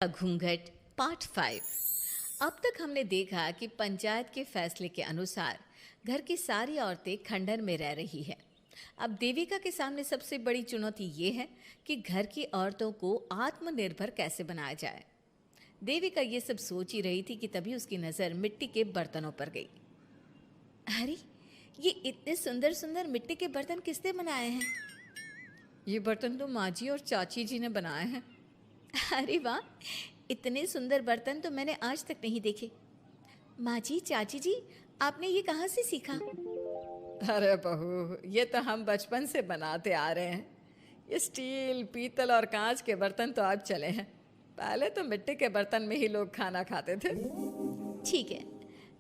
घूंघट पार्ट 5। अब तक हमने देखा कि पंचायत के फैसले के अनुसार घर की सारी औरतें खंडहर में रह रही है। अब देविका के सामने सबसे बड़ी चुनौती ये है कि घर की औरतों को आत्मनिर्भर कैसे बनाया जाए। देविका ये सब सोच ही रही थी कि तभी उसकी नज़र मिट्टी के बर्तनों पर गई। अरे, ये इतने सुंदर सुंदर मिट्टी के बर्तन किसने बनाए हैं? ये बर्तन तो माँ जी और चाची जी ने बनाए हैं। अरे वाह, इतने सुंदर बर्तन तो मैंने आज तक नहीं देखे। माँ जी, चाची जी, आपने ये कहाँ से सीखा? अरे बहू, ये तो हम बचपन से बनाते आ रहे हैं। ये स्टील, पीतल और कांच के बर्तन तो अब चले हैं। पहले तो मिट्टी के बर्तन में ही लोग खाना खाते थे। ठीक है,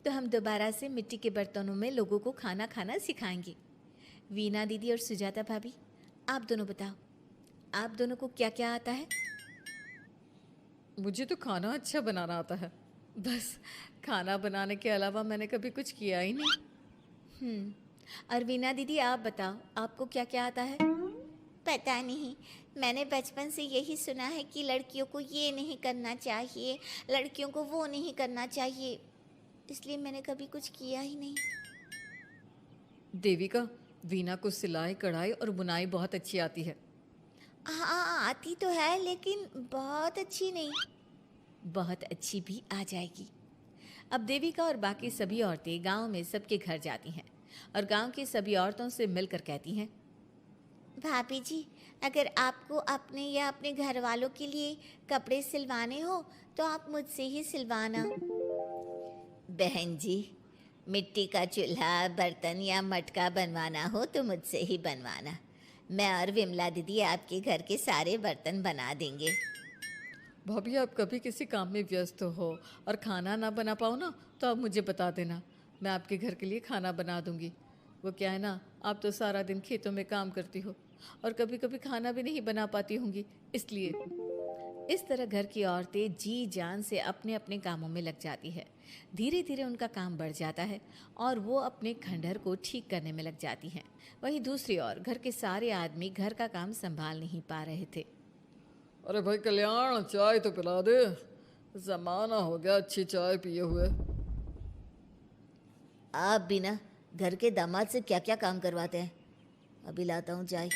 तो हम दोबारा से मिट्टी के बर्तनों में लोगों को खाना खाना सिखाएंगे। वीना दीदी और सुजाता भाभी, आप दोनों बताओ, आप दोनों को क्या क्या आता है? मुझे तो खाना अच्छा बनाना आता है। बस खाना बनाने के अलावा मैंने कभी कुछ किया ही नहीं। और वीना दीदी, आप बताओ, आपको क्या क्या आता है? पता नहीं, मैंने बचपन से यही सुना है कि लड़कियों को ये नहीं करना चाहिए, लड़कियों को वो नहीं करना चाहिए, इसलिए मैंने कभी कुछ किया ही नहीं। देविका, वीना को सिलाई, कढ़ाई और बुनाई बहुत अच्छी आती है। हाँ, आती तो है लेकिन बहुत अच्छी नहीं। बहुत अच्छी भी आ जाएगी। अब देविका और बाकी सभी औरतें गांव में सबके घर जाती हैं और गांव की सभी औरतों से मिलकर कहती हैं, भाभी जी, अगर आपको अपने या अपने घर वालों के लिए कपड़े सिलवाने हो तो आप मुझसे ही सिलवाना। बहन जी, मिट्टी का चूल्हा, बर्तन या मटका बनवाना हो तो मुझसे ही बनवाना। मैं और विमला दीदी आपके घर के सारे बर्तन बना देंगे। भाभी, आप कभी किसी काम में व्यस्त हो और खाना ना बना पाओ ना, तो आप मुझे बता देना, मैं आपके घर के लिए खाना बना दूंगी। वो क्या है ना, आप तो सारा दिन खेतों में काम करती हो और कभी कभी खाना भी नहीं बना पाती होंगी, इसलिए। इस तरह घर की औरतें जी जान से अपने अपने कामों में लग जाती है। धीरे धीरे उनका काम बढ़ जाता है और वो अपने खंडहर को ठीक करने में लग जाती हैं। वहीं दूसरी ओर घर के सारे आदमी घर का काम संभाल नहीं पा रहे थे। अरे भाई कल्याण, चाय तो पिला दे, जमाना हो गया अच्छी चाय पिए हुए। आप भी ना घर के दामाद से क्या क्या काम करवाते हैं। अभी लाता हूँ चाय।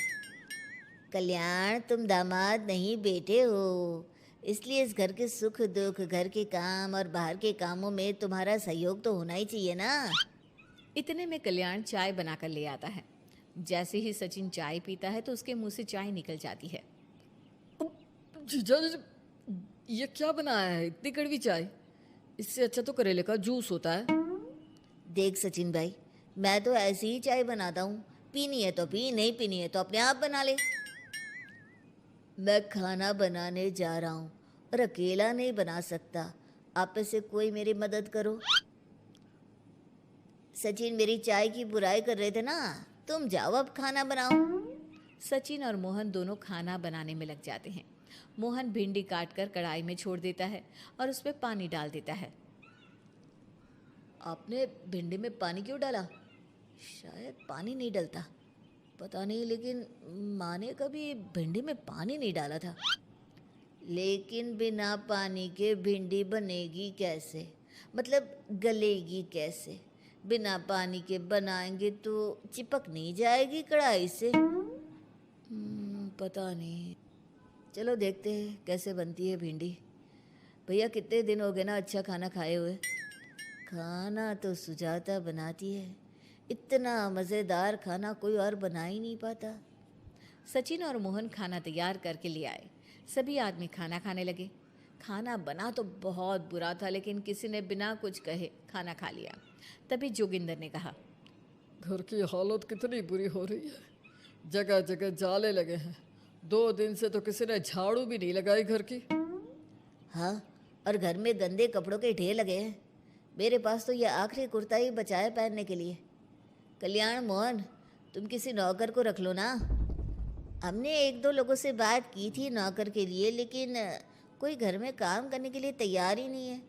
कल्याण, तुम दामाद नहीं बेटे हो, इसलिए इस घर के सुख दुख, घर के काम और बाहर के कामों में तुम्हारा सहयोग तो होना ही चाहिए ना। इतने में कल्याण चाय बनाकर ले आता है। जैसे ही सचिन चाय पीता है तो उसके मुंह से चाय निकल जाती है। जीजा जी, ये क्या बनाया है, इतनी कड़वी चाय? इससे अच्छा तो करेले का जूस होता है। देख सचिन भाई, मैं तो ऐसी ही चाय बनाता हूँ, पीनी है तो पी, नहीं पीनी है तो अपने आप बना ले। मैं खाना बनाने जा रहा हूँ और अकेला नहीं बना सकता, आप में से कोई मेरी मदद करो। सचिन मेरी चाय की बुराई कर रहे थे ना, तुम जाओ अब खाना बनाओ। सचिन और मोहन दोनों खाना बनाने में लग जाते हैं। मोहन भिंडी काटकर कढ़ाई में छोड़ देता है और उसमें पानी डाल देता है। आपने भिंडी में पानी क्यों डाला? शायद पानी नहीं डलता, पता नहीं, लेकिन माँ ने कभी भिंडी में पानी नहीं डाला था। लेकिन बिना पानी के भिंडी बनेगी कैसे, मतलब गलेगी कैसे? बिना पानी के बनाएंगे तो चिपक नहीं जाएगी कढ़ाई से? पता नहीं, चलो देखते हैं कैसे बनती है भिंडी। भैया, कितने दिन हो गए ना अच्छा खाना खाए हुए। खाना तो सुजाता बनाती है, इतना मज़ेदार खाना कोई और बना ही नहीं पाता। सचिन और मोहन खाना तैयार करके ले आए। सभी आदमी खाना खाने लगे। खाना बना तो बहुत बुरा था, लेकिन किसी ने बिना कुछ कहे खाना खा लिया। तभी जोगिंदर ने कहा, घर की हालत कितनी बुरी हो रही है, जगह जगह जाले लगे हैं। 2 दिन से तो किसी ने झाड़ू भी नहीं लगाई घर की। हाँ, और घर में गंदे कपड़ों के ढेर लगे हैं। मेरे पास तो ये आखिरी कुर्ता ही बचा है पहनने के लिए। कल्याण, मोहन, तुम किसी नौकर को रख लो ना। हमने एक दो लोगों से बात की थी नौकर के लिए, लेकिन कोई घर में काम करने के लिए तैयार ही नहीं है।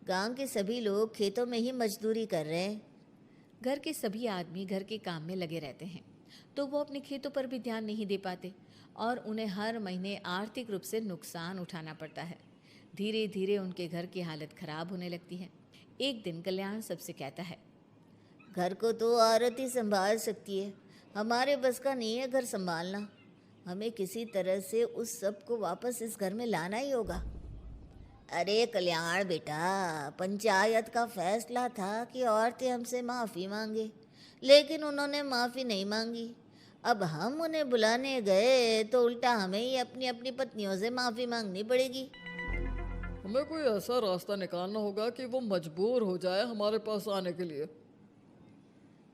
गांव के सभी लोग खेतों में ही मजदूरी कर रहे हैं। घर के सभी आदमी घर के काम में लगे रहते हैं, तो वो अपने खेतों पर भी ध्यान नहीं दे पाते और उन्हें हर महीने आर्थिक रूप से नुकसान उठाना पड़ता है। धीरे धीरे उनके घर की हालत खराब होने लगती है। एक दिन कल्याण सबसे कहता है, घर को तो औरत ही संभाल सकती है, हमारे बस का नहीं है घर संभालना। हमें किसी तरह से उस सब को वापस इस घर में लाना ही होगा। अरे कल्याण बेटा, पंचायत का फैसला था कि औरतें हमसे माफ़ी मांगे, लेकिन उन्होंने माफ़ी नहीं मांगी। अब हम उन्हें बुलाने गए तो उल्टा हमें ही अपनी अपनी पत्नियों से माफ़ी मांगनी पड़ेगी। हमें कोई ऐसा रास्ता निकालना होगा कि वो मजबूर हो जाए हमारे पास आने के लिए।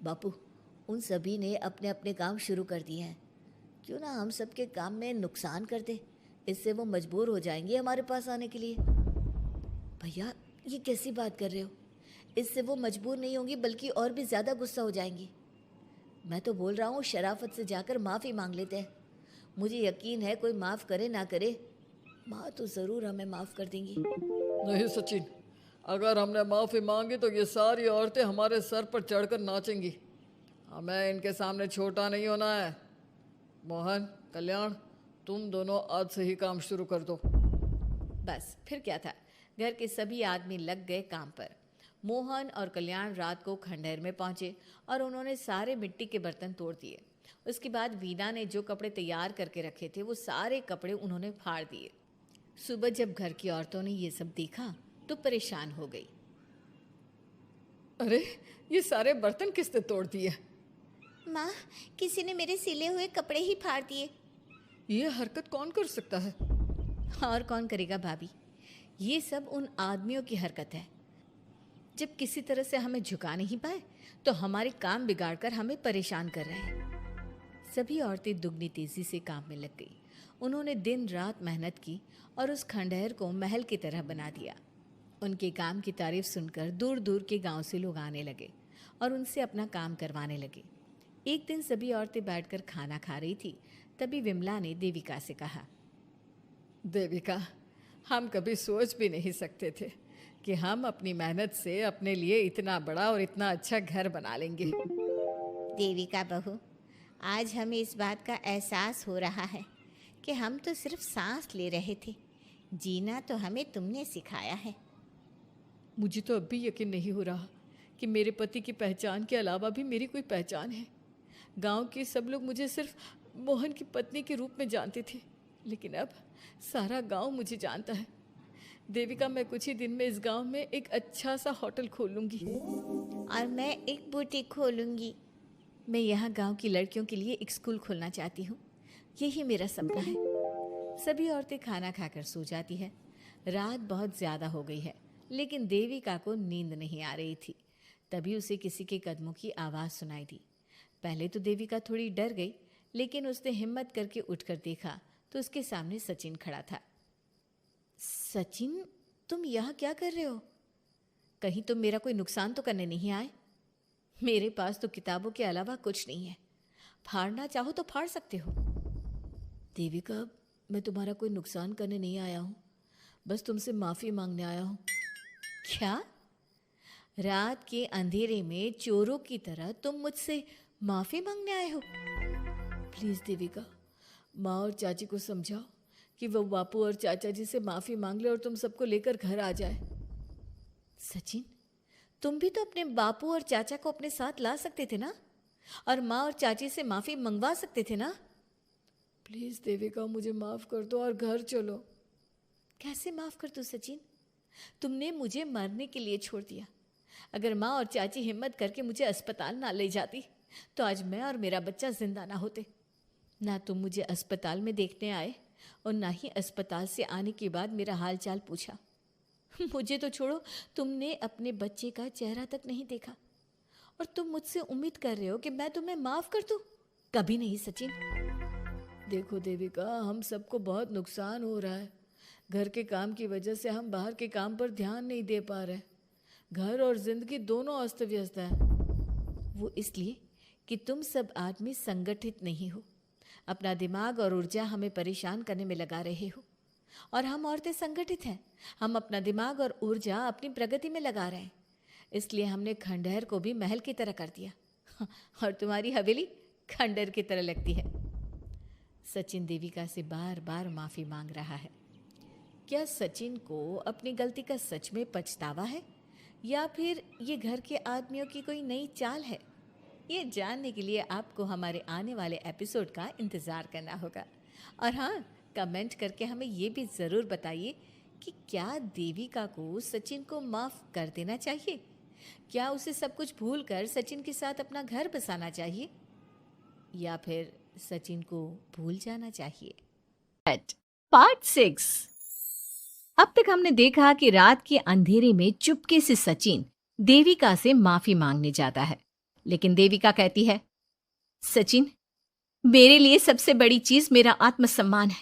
बापू, उन सभी ने अपने अपने काम शुरू कर दिए हैं, क्यों ना हम सबके काम में नुकसान कर दे, इससे वो मजबूर हो जाएंगे हमारे पास आने के लिए। भैया, ये कैसी बात कर रहे हो? इससे वो मजबूर नहीं होंगी बल्कि और भी ज़्यादा गुस्सा हो जाएंगी। मैं तो बोल रहा हूँ शराफत से जाकर माफ़ी मांग लेते हैं। मुझे यकीन है कोई माफ़ करे ना करे, माँ तो ज़रूर हमें माफ़ कर देंगी। नहीं सचिन, अगर हमने माफ़ी मांगी तो ये सारी औरतें हमारे सर पर चढ़कर नाचेंगी। हमें इनके सामने छोटा नहीं होना है। मोहन, कल्याण, तुम दोनों आज से ही काम शुरू कर दो। बस फिर क्या था, घर के सभी आदमी लग गए काम पर। मोहन और कल्याण रात को खंडहर में पहुंचे और उन्होंने सारे मिट्टी के बर्तन तोड़ दिए। उसके बाद वीना ने जो कपड़े तैयार करके रखे थे वो सारे कपड़े उन्होंने फाड़ दिए। सुबह जब घर की औरतों ने ये सब देखा तो परेशान हो गई। अरे, ये सारे बर्तन किसने तोड़ दिए? माँ, किसी ने मेरे सिले हुए कपड़े ही फाड़ दिए। ये हरकत कौन कर सकता है? और कौन करेगा भाभी, ये सब उन आदमियों की हरकत है। जब किसी तरह से हमें झुका नहीं पाए तो हमारे काम बिगाड़कर हमें परेशान कर रहे हैं। सभी औरतें दुगनी तेजी से काम में लग गई। उन्होंने दिन रात मेहनत की और उस खंडहर को महल की तरह बना दिया। उनके काम की तारीफ सुनकर दूर दूर के गांव से लोग आने लगे और उनसे अपना काम करवाने लगे। एक दिन सभी औरतें बैठकर खाना खा रही थी, तभी विमला ने देविका से कहा, देविका, हम कभी सोच भी नहीं सकते थे कि हम अपनी मेहनत से अपने लिए इतना बड़ा और इतना अच्छा घर बना लेंगे। देविका बहू, आज हमें इस बात का एहसास हो रहा है कि हम तो सिर्फ सांस ले रहे थे, जीना तो हमें तुमने सिखाया है। मुझे तो अब भी यकीन नहीं हो रहा कि मेरे पति की पहचान के अलावा भी मेरी कोई पहचान है। गांव के सब लोग मुझे सिर्फ मोहन की पत्नी के रूप में जानते थे, लेकिन अब सारा गांव मुझे जानता है। देविका, मैं कुछ ही दिन में इस गांव में एक अच्छा सा होटल खोल लूँगी। और मैं एक बुटीक खोलूँगी। मैं यहाँ गांव की लड़कियों के लिए एक स्कूल खोलना चाहती हूँ, यही मेरा सपना है। सभी औरतें खाना खाकर सो जाती है। रात बहुत ज़्यादा हो गई है, लेकिन देविका को नींद नहीं आ रही थी। तभी उसे किसी के कदमों की आवाज़ सुनाई दी। पहले तो देविका थोड़ी डर गई, लेकिन उसने हिम्मत करके उठकर देखा तो उसके सामने सचिन खड़ा था। सचिन, तुम यहाँ क्या कर रहे हो? कहीं तुम मेरा कोई नुकसान तो करने नहीं आए? मेरे पास तो किताबों के अलावा कुछ नहीं है, फाड़ना चाहो तो फाड़ सकते हो। देविका, मैं तुम्हारा कोई नुकसान करने नहीं आया हूँ, बस तुमसे माफ़ी मांगने आया हूँ। क्या? रात के अंधेरे में चोरों की तरह तुम मुझसे माफ़ी मांगने आए हो? प्लीज़ देविका, माँ और चाची को समझाओ कि वो बापू और चाचा जी से माफ़ी मांग ले और तुम सबको लेकर घर आ जाए। सचिन, तुम भी तो अपने बापू और चाचा को अपने साथ ला सकते थे ना, और माँ और चाची से माफ़ी मंगवा सकते थे ना। प्लीज़ देविका, मुझे माफ़ कर दो और घर चलो। कैसे माफ़ कर दूँ सचिन? तुमने मुझे मरने के लिए छोड़ दिया। अगर माँ और चाची हिम्मत करके मुझे अस्पताल ना ले जाती तो आज मैं और मेरा बच्चा जिंदा ना होते। ना तुम मुझे अस्पताल में देखने आए और ना ही अस्पताल से आने के बाद मेरा हाल चाल पूछा। मुझे तो छोड़ो, तुमने अपने बच्चे का चेहरा तक नहीं देखा और तुम मुझसे उम्मीद कर रहे हो कि मैं तुम्हें माफ़ कर दूँ? कभी नहीं सचिन। देखो देविका, हम सबको बहुत नुकसान हो रहा है। घर के काम की वजह से हम बाहर के काम पर ध्यान नहीं दे पा रहे। घर और जिंदगी दोनों अस्त व्यस्त है। वो इसलिए कि तुम सब आदमी संगठित नहीं हो, अपना दिमाग और ऊर्जा हमें परेशान करने में लगा रहे हो। और हम औरतें संगठित हैं, हम अपना दिमाग और ऊर्जा अपनी प्रगति में लगा रहे हैं। इसलिए हमने खंडहर को भी महल की तरह कर दिया और तुम्हारी हवेली खंडहर की तरह लगती है। सचिन देविका से बार बार माफ़ी मांग रहा है। क्या सचिन को अपनी गलती का सच में पछतावा है या फिर ये घर के आदमियों की कोई नई चाल है? ये जानने के लिए आपको हमारे आने वाले एपिसोड का इंतज़ार करना होगा। और हाँ, कमेंट करके हमें ये भी ज़रूर बताइए कि क्या देविका को सचिन को माफ़ कर देना चाहिए? क्या उसे सब कुछ भूलकर सचिन के साथ अपना घर बसाना चाहिए या फिर सचिन को भूल जाना चाहिए? पार्ट 6। अब तक हमने देखा कि रात के अंधेरे में चुपके से सचिन देविका से माफी मांगने जाता है, लेकिन देविका कहती है, सचिन, मेरे लिए सबसे बड़ी चीज मेरा आत्मसम्मान है,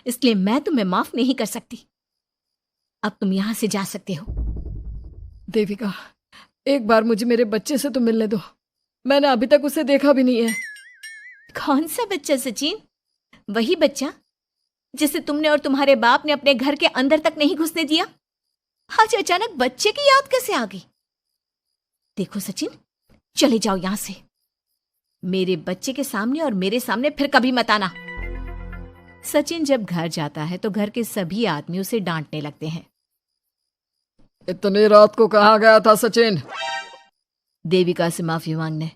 इसलिए मैं तुम्हें माफ नहीं कर सकती। अब तुम यहां से जा सकते हो। देविका, एक बार मुझे मेरे बच्चे से तो मिलने दो, मैंने अभी तक उसे देखा भी नहीं है। कौन सा बच्चा सचिन? वही बच्चा जिसे तुमने और तुम्हारे बाप ने अपने घर के अंदर तक नहीं घुसने दिया। आज अचानक बच्चे की याद कैसे आ गई? देखो सचिन, चले जाओ यहां से। मेरे बच्चे के सामने और मेरे सामने फिर कभी मत आना। सचिन जब घर जाता है तो घर के सभी आदमी उसे डांटने लगते हैं। इतनी रात को कहाँ गया था सचिन? देविका से माफी मांगने।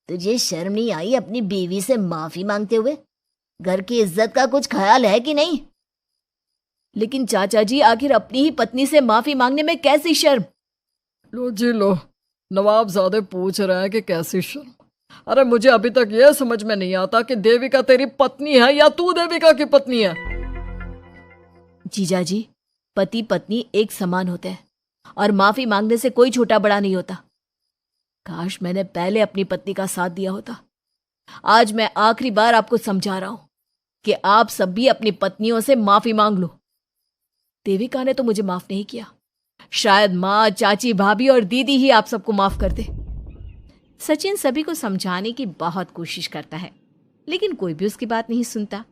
तुझे शर्म नहीं आई अपनी बीवी से माफी मांगते हुए? घर की इज्जत का कुछ ख्याल है कि नहीं? लेकिन चाचा जी, आखिर अपनी ही पत्नी से माफी मांगने में कैसी शर्म? लो जी लो, नवाबजादे पूछ रहे हैं कि कैसी शर्म। अरे मुझे अभी तक यह समझ में नहीं आता कि देविका तेरी पत्नी है या तू देविका की पत्नी है। जीजा जी, पति पत्नी एक समान होते हैं और माफी मांगने से कोई छोटा बड़ा नहीं होता। काश मैंने पहले अपनी पत्नी का साथ दिया होता। आज मैं आखिरी बार आपको समझा रहा हूं कि आप सब भी अपनी पत्नियों से माफी मांग लो। देविका ने तो मुझे माफ नहीं किया, शायद माँ, चाची, भाभी और दीदी ही आप सबको माफ कर दे। सचिन सभी को समझाने की बहुत कोशिश करता है, लेकिन कोई भी उसकी बात नहीं सुनता।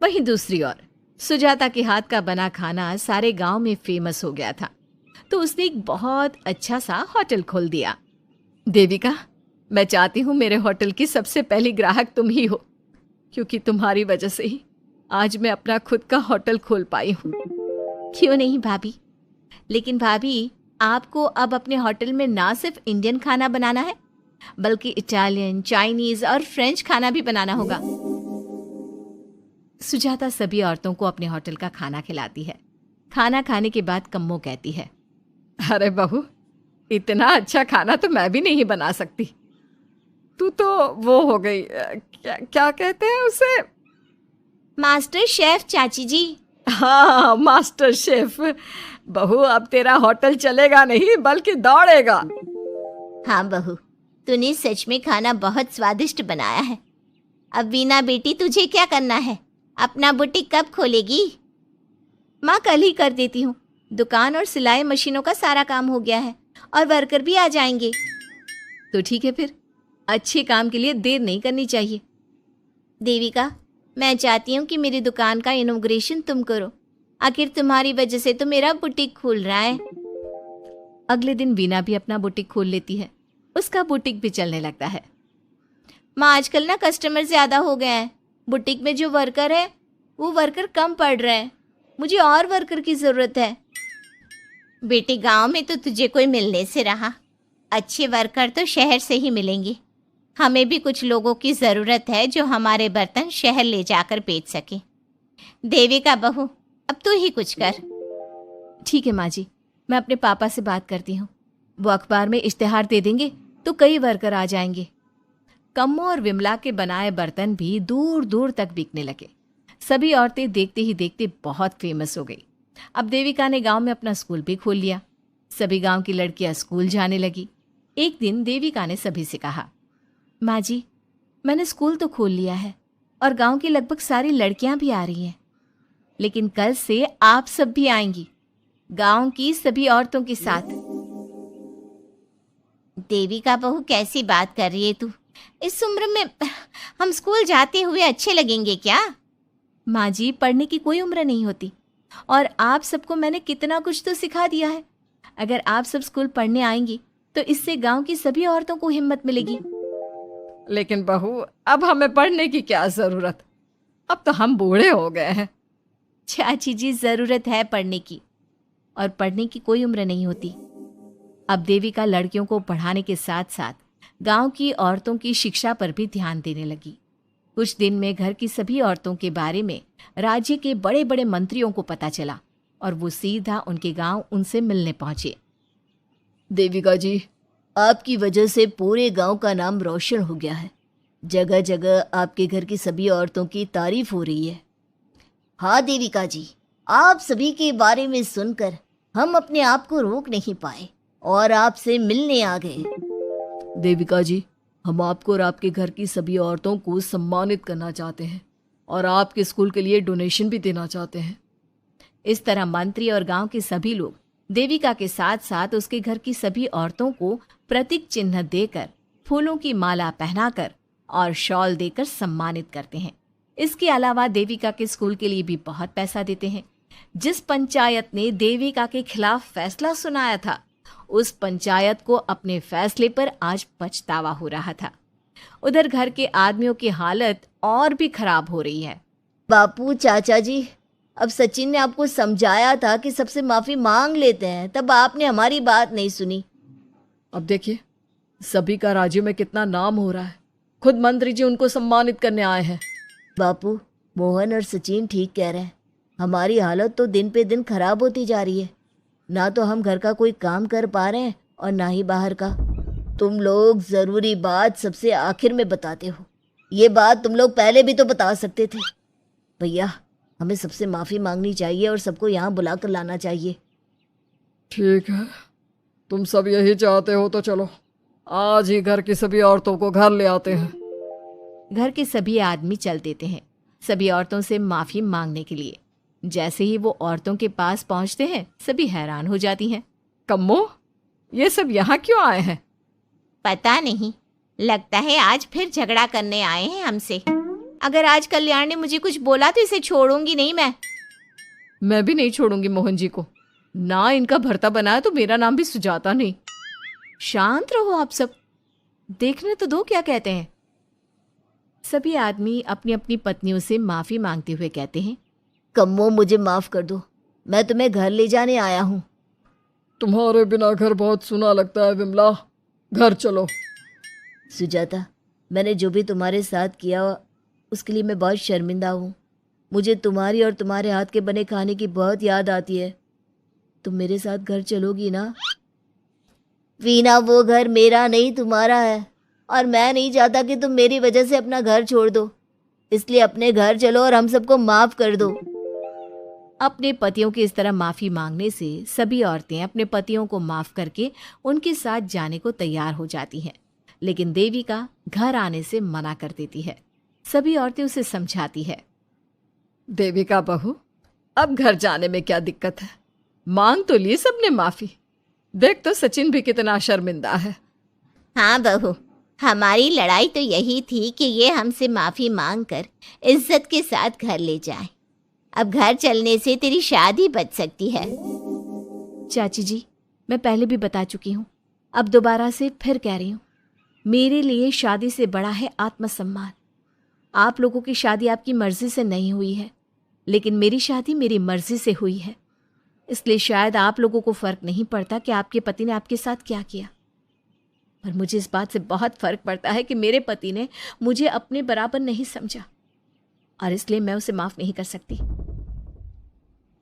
वहीं दूसरी ओर सुजाता के हाथ का बना खाना सारे गांव में फेमस हो गया था, तो उसने एक बहुत अच्छा सा होटल खोल दिया। देविका, मैं चाहती हूँ मेरे होटल की सबसे पहली ग्राहक तुम ही हो, क्योंकि तुम्हारी वजह से ही आज मैं अपना खुद का होटल खोल पाई हूँ। क्यों नहीं भाभी, लेकिन भाभी, आपको अब अपने होटल में ना सिर्फ इंडियन खाना बनाना है, बल्कि इटालियन, चाइनीज और फ्रेंच खाना भी बनाना होगा। सुजाता सभी औरतों को अपने होटल का खाना खिलाती है। खाना खाने के बाद कम्मो कहती है, अरे बहू, इतना अच्छा खाना तो मैं भी नहीं बना सकती। तू तो वो हो गई, क्या कहते हैं उसे? मास्टर शेफ चाची जी। हाँ, मास्टर शेफ। बहू, अब तेरा होटल चलेगा नहीं बल्कि दौड़ेगा। हाँ बहू, तूने सच में खाना बहुत स्वादिष्ट बनाया है। अब वीना बेटी, तुझे क्या करना है? अपना बुटीक कब खोलेगी? माँ, कल ही कर देती हूँ। दुकान और सिलाई मशीनों का सारा काम हो गया है और वर्कर भी आ जाएंगे। तो ठीक है, फिर अच्छे काम के लिए देर नहीं करनी चाहिए। देविका, मैं चाहती हूँ कि मेरी दुकान का इनॉग्रेशन तुम करो। आखिर तुम्हारी वजह से तो मेरा बुटीक खुल रहा है। अगले दिन वीना भी अपना बुटीक खोल लेती है। उसका बुटीक भी चलने लगता है। माँ, आजकल ना कस्टमर ज़्यादा हो गए हैं। बुटीक में जो वर्कर है वो वर्कर कम पड़ रहे हैं। मुझे और वर्कर की ज़रूरत है। बेटी, गांव में तो तुझे कोई मिलने से रहा। अच्छे वर्कर तो शहर से ही मिलेंगे। हमें भी कुछ लोगों की ज़रूरत है जो हमारे बर्तन शहर ले जाकर बेच सके। देविका बहू, अब तू ही कुछ कर। ठीक है माँ जी, मैं अपने पापा से बात करती हूँ। वो अखबार में इश्तेहार दे देंगे तो कई वर्कर आ जाएंगे। कम्मो और विमला के बनाए बर्तन भी दूर दूर तक बिकने लगे। सभी औरतें देखते ही देखते बहुत फेमस हो गई। अब देविका ने गांव में अपना स्कूल भी खोल लिया। सभी गांव की लड़कियां स्कूल जाने लगी। एक दिन देविका ने सभी से कहा, माँ जी, मैंने स्कूल तो खोल लिया है और गांव की लगभग सारी लड़कियां भी आ रही हैं, लेकिन कल से आप सब भी आएंगी, गांव की सभी औरतों के साथ। देविका बहू, कैसी बात कर रही है तू? इस उम्र में हम स्कूल जाते हुए अच्छे लगेंगे क्या? माँ जी, पढ़ने की कोई उम्र नहीं होती और आप सबको मैंने कितना कुछ तो सिखा दिया है। अगर आप सब स्कूल पढ़ने आएंगी तो इससे गांव की सभी औरतों को हिम्मत मिलेगी। लेकिन बहू, अब हमें पढ़ने की क्या जरूरत? अब तो हम बूढ़े हो गए हैं। चाची जी, ज़रूरत है पढ़ने की, और पढ़ने की कोई उम्र नहीं होती। अब देविका लड़कियों को पढ़ाने के साथ साथ गांव की औरतों की शिक्षा पर भी ध्यान देने लगी। कुछ दिन में घर की सभी औरतों के बारे में राज्य के बड़े बड़े मंत्रियों को पता चला और वो सीधा उनके गांव उनसे मिलने पहुंचे। देविका जी, आपकी वजह से पूरे गांव का नाम रोशन हो गया है। जगह जगह आपके घर की सभी औरतों की तारीफ हो रही है। हाँ देविका जी, आप सभी के बारे में सुनकर हम अपने आप को रोक नहीं पाए और आपसे मिलने आ गए। देविका जी, हम आपको और आपके घर की सभी औरतों को सम्मानित करना चाहते हैं और आपके स्कूल के लिए डोनेशन भी देना चाहते हैं। इस तरह मंत्री और गांव के सभी लोग देविका के साथ साथ उसके घर की सभी औरतों को प्रतीक चिन्ह देकर, फूलों की माला पहनाकर और शॉल देकर सम्मानित करते हैं। इसके अलावा देविका के स्कूल के लिए भी बहुत पैसा देते हैं। जिस पंचायत ने देविका के खिलाफ फैसला सुनाया था, उस पंचायत को अपने फैसले पर आज पछतावा हो रहा था। उधर घर के आदमियों की हालत और भी खराब हो रही है। बापू, चाचा जी, अब सचिन ने आपको समझाया था कि सबसे माफी मांग लेते हैं, तब आपने हमारी बात नहीं सुनी। अब देखिए, सभी का राज्य में कितना नाम हो रहा है। खुद मंत्री जी उनको सम्मानित करने आए हैं। बापू, मोहन और सचिन ठीक कह रहे हैं। हमारी हालत तो दिन पे दिन खराब होती जा रही है। ना तो हम घर का कोई काम कर पा रहे हैं और ना ही बाहर का। तुम लोग ज़रूरी बात सबसे आखिर में बताते हो। ये बात तुम लोग पहले भी तो बता सकते थे। भैया, हमें सबसे माफ़ी मांगनी चाहिए और सबको यहाँ बुला कर लाना चाहिए। ठीक है, तुम सब यही चाहते हो तो चलो, आज ही घर की सभी औरतों को घर ले आते हैं। घर के सभी आदमी चल देते हैं सभी औरतों से माफी मांगने के लिए। जैसे ही वो औरतों के पास पहुंचते हैं, सभी हैरान हो जाती हैं। कम्मो, ये सब यहाँ क्यों आए हैं? पता नहीं, लगता है आज फिर झगड़ा करने आए हैं हमसे। अगर आज कल्याण ने मुझे कुछ बोला तो इसे छोड़ूंगी नहीं मैं भी नहीं छोड़ूंगी मोहन जी को। ना इनका भरता बनाया तो मेरा नाम भी सुजाता नहीं। शांत रहो आप सब, देखने तो दो क्या कहते हैं। सभी आदमी अपनी अपनी पत्नियों से माफी मांगते हुए कहते हैं, कम्मो, मुझे माफ़ कर दो, मैं तुम्हें घर ले जाने आया हूँ। तुम्हारे बिना घर बहुत सुना लगता है विमला, घर चलो। सुजाता, मैंने जो भी तुम्हारे साथ किया उसके लिए मैं बहुत शर्मिंदा हूँ। मुझे तुम्हारी और तुम्हारे हाथ के बने खाने की बहुत याद आती है। तुम मेरे साथ घर चलोगी ना? वीना, वो घर मेरा नहीं तुम्हारा है और मैं नहीं चाहता कि तुम मेरी वजह से अपना घर छोड़ दो। इसलिए अपने घर चलो और हम सबको माफ़ कर दो। अपने पतियों की इस तरह माफी मांगने से सभी औरतें अपने पतियों को माफ करके उनके साथ जाने को तैयार हो जाती हैं। लेकिन देविका घर आने से मना कर देती है। सभी औरतें उसे समझाती है। देविका बहू, अब घर जाने में क्या दिक्कत है? मांग तो ली सबने माफी। देख तो सचिन भी कितना शर्मिंदा है। हाँ बहू, हमारी लड़ाई तो यही थी कि ये हमसे माफी मांगकर इज्जत के साथ घर ले जाए। अब घर चलने से तेरी शादी बच सकती है। चाची जी, मैं पहले भी बता चुकी हूँ, अब दोबारा से फिर कह रही हूँ, मेरे लिए शादी से बड़ा है आत्मसम्मान। आप लोगों की शादी आपकी मर्जी से नहीं हुई है, लेकिन मेरी शादी मेरी मर्जी से हुई है। इसलिए शायद आप लोगों को फ़र्क नहीं पड़ता कि आपके पति ने आपके साथ क्या किया, पर मुझे इस बात से बहुत फ़र्क पड़ता है कि मेरे पति ने मुझे अपने बराबर नहीं समझा और इसलिए मैं उसे माफ़ नहीं कर सकती।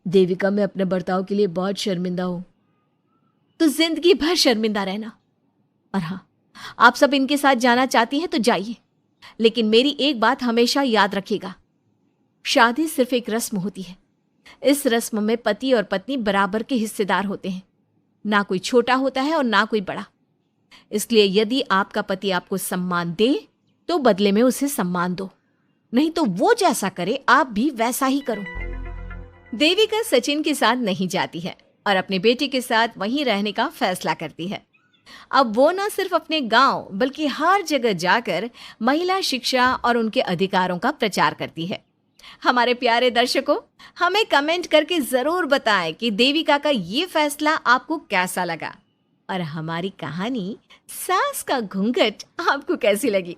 देविका, मैं अपने बर्ताव के लिए बहुत शर्मिंदा हूँ। तो जिंदगी भर शर्मिंदा रहना। और हाँ, आप सब इनके साथ जाना चाहती हैं तो जाइए, लेकिन मेरी एक बात हमेशा याद रखिएगा, शादी सिर्फ एक रस्म होती है। इस रस्म में पति और पत्नी बराबर के हिस्सेदार होते हैं, ना कोई छोटा होता है और ना कोई बड़ा। इसलिए यदि आपका पति आपको सम्मान दे तो बदले में उसे सम्मान दो, नहीं तो वो जैसा करे आप भी वैसा ही करो। देविका सचिन के साथ नहीं जाती है और अपने बेटे के साथ वहीं रहने का फैसला करती है। अब वो न सिर्फ अपने गांव बल्कि हर जगह जाकर महिला शिक्षा और उनके अधिकारों का प्रचार करती है। हमारे प्यारे दर्शकों, हमें कमेंट करके जरूर बताएं कि देविका का ये फैसला आपको कैसा लगा और हमारी कहानी सास का घूंघट आपको कैसी लगी।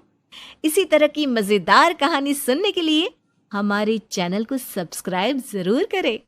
इसी तरह की मजेदार कहानी सुनने के लिए हमारे चैनल को सब्सक्राइब ज़रूर करें।